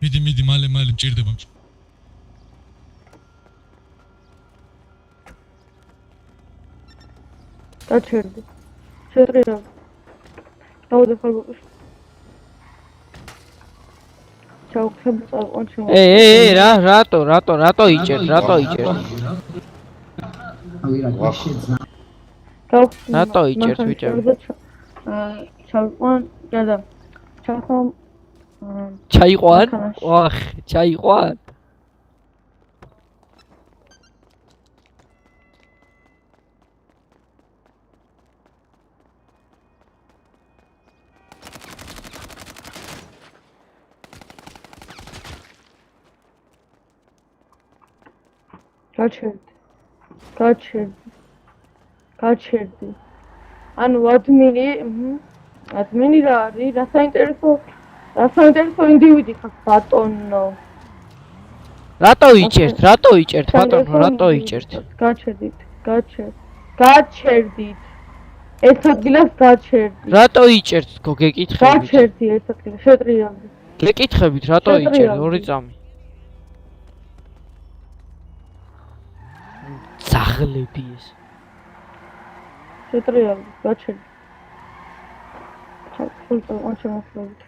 მიდი, მალე მჭირდება. გაჩერდი. შეტრია. დავდე ხოლმე. ჩაუ ხებწავ ჩემო. რატო იჭერთ? რატო იჭერთ ბიჭები? ჩავყვან, გადა. ჩავყვან. ჩაიყვან? ვახ, ჩაიყვან. გაჩერდი. ანუ ადმინი რა არის? რა საინტერესო ინდივიდი ხარ ბატონო. რატო იჭერთ? ბატონო, რატო იჭერთ? გაჩერდით. ეს ადგილას გაჩერდი. რატო იჭერთ? გეკითხებით. გაჩერდი ეს ადგილას, შეტრიალდი. გეკითხებით, რატო იჭერთ? ორი წამი. ძაღლები ეს. შეტრიალდი, გაჩერდი. ჩავხულწავ ამ შემოსვლით.